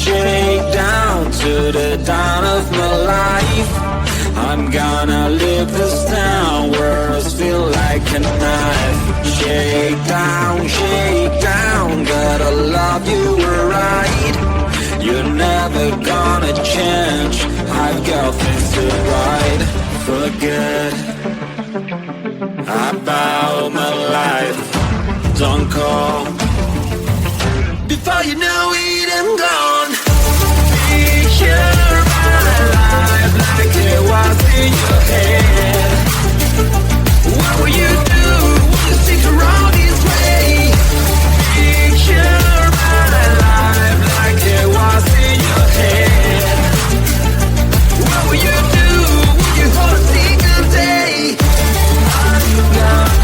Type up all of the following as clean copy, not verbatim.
Shake down to the dawn of my life. I'm gonna leave this town, words feel like a knife. Shake down, gotta love you right. You're never gonna change, I've got things to write. Forget about my life, don't call. Before you know it, I'm gone. Picture my life like it was in your head. What will you do? Will you stick around this way? Picture my life like it was in your head. What will you do? Will you hold a single day? I'm gone.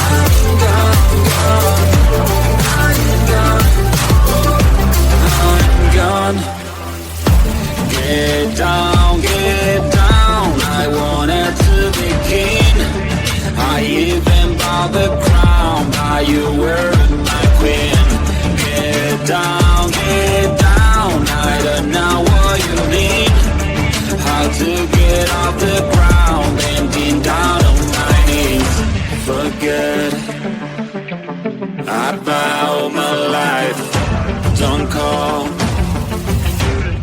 I'm gone, gone. Get down, I wanted to begin. I even bought the crown, but you were my queen. Get down, I don't know what you mean. How to get off the ground, bending down on my knees. Forget about my life, don't call.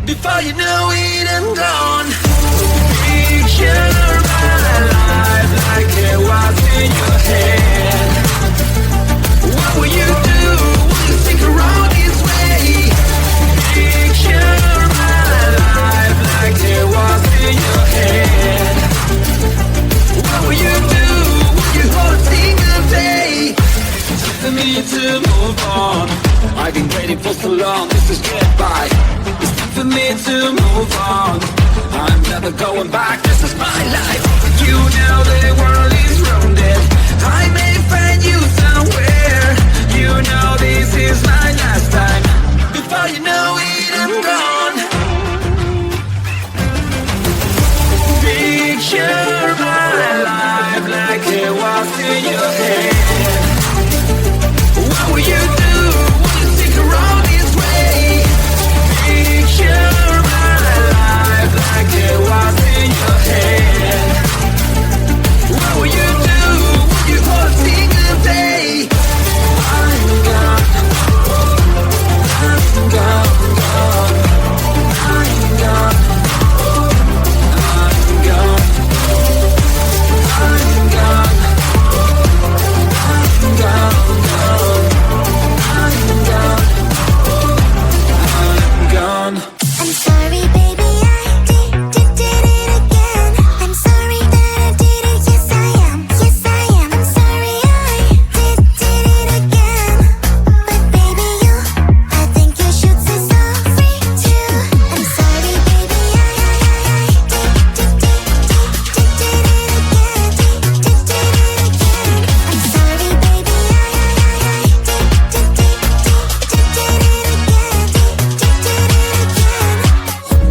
Before you know it, I'm gone. Picture my life like it was in your head. What will you do? Will you stick around this way? Picture my life like it was in your head. What will you do? Will you hold a single day? For me to move on, I've been waiting for so long, this is goodbye. It's time for me to move on, I'm never going back, this is my life. You know the world is rounded, I may find you somewhere. You know this is my last time. Before you know it, I'm gone. Picture my life like it was in your head. What will you do? Will you stick around this way? Picture my life like it was in your head. What will you do? Will you hold a single day? I'm gone. I'm gone, gone. I'm gone. I'm gone. I'm gone. I'm gone, gone. I'm sorry, baby, I did it again. I'm sorry that I did it, yes I am, yes I am. I'm sorry I did it again. But baby, I think you should say sorry too. I'm sorry, baby, I did it again, did it again. I'm sorry, baby, I did it again, did it again.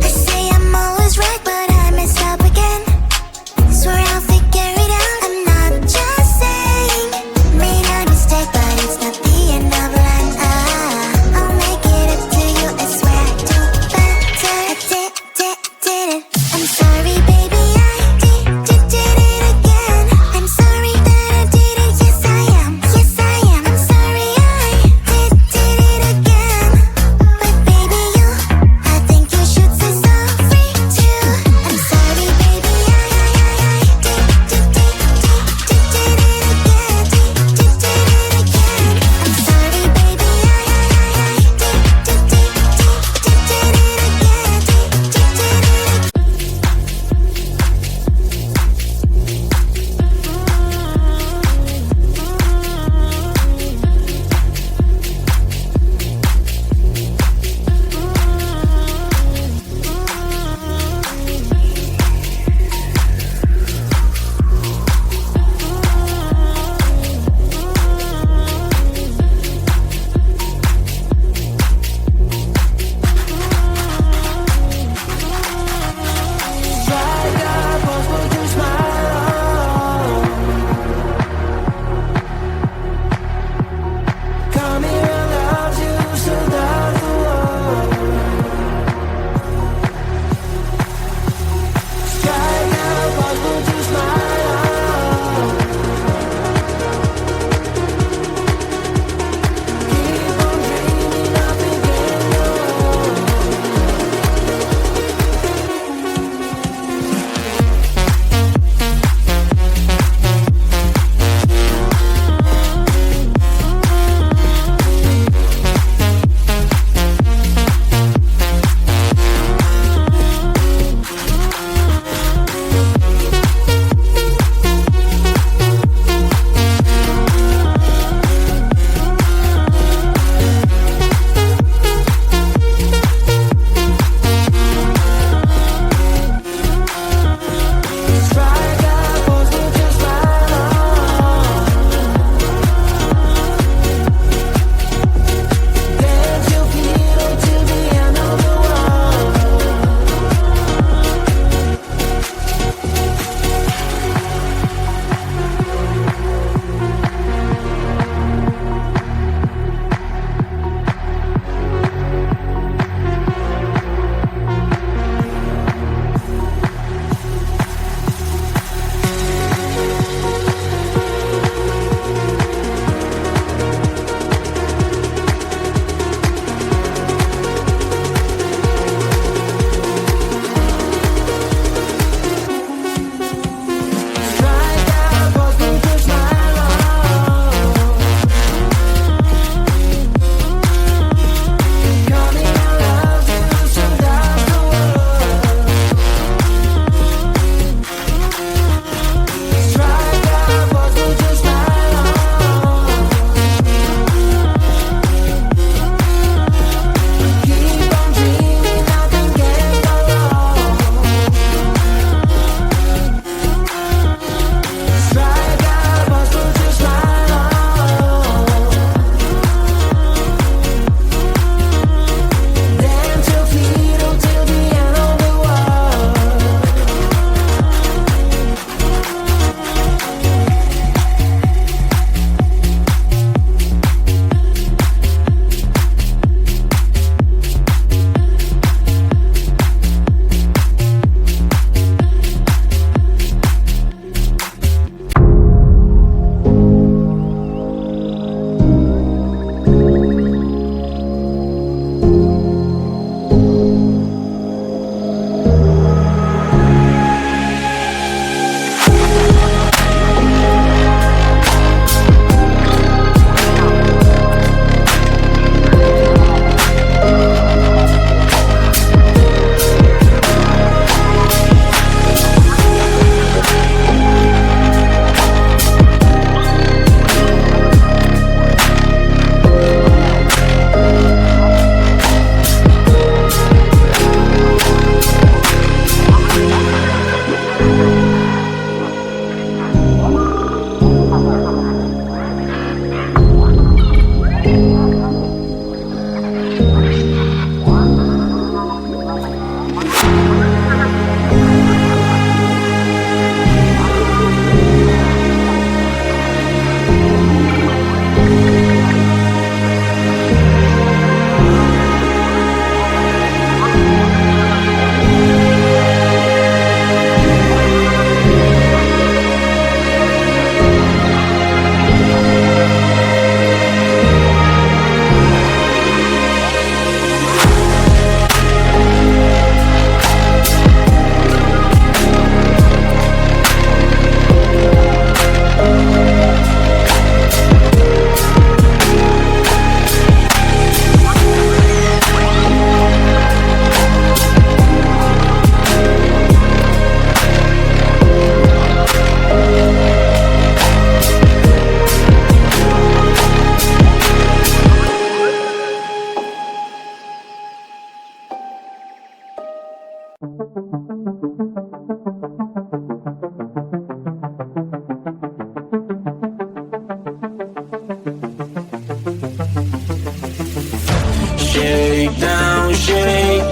Shake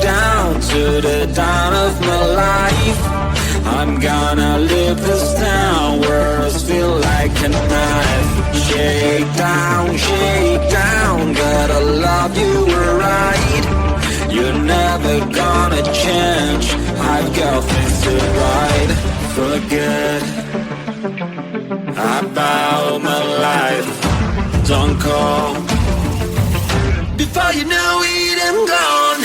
down to the dawn of my life. I'm gonna leave this town, words feel like a knife. Shake down, gotta love you right. You're never gonna change, I've got things to write. Forget about my life, don't call. Before you know it, I'm gone.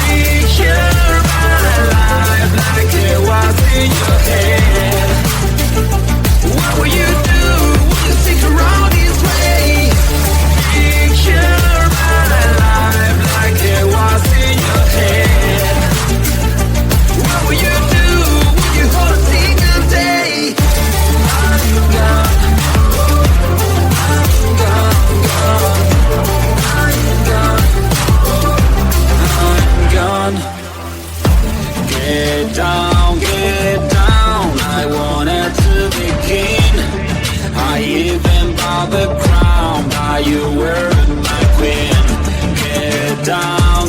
Picture my life like it was in your head. What will you do when you stick around this way? Picture my life like it was in your head. What will you do when you hold a single day? I'm gone, gone. Get down, I wanted to begin. I even bought the crown, but you were my queen. Get down,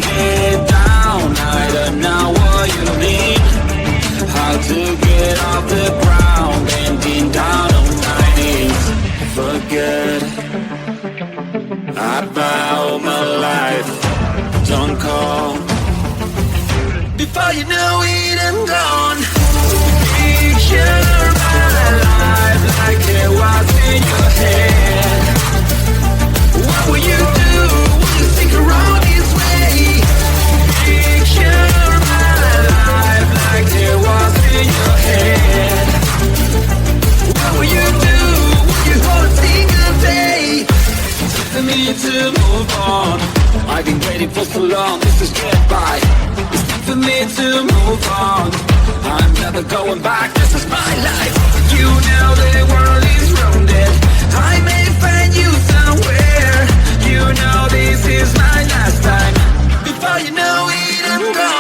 I don't know what you mean. How to get off the ground, bending down on my knees. Forget about my life, don't call. Before you know it, I'm gone. Picture my life like it was in your head. What will you do when you stick around this way? Picture my life like it was in your head. What will you do when you hold a single day? For me to move on, I've been waiting for so long, this is goodbye. It's time for me to move on, I'm never going back, this is my life. You know the world is rounded, I may find you somewhere. You know this is my last time. Before you know it, I'm gone.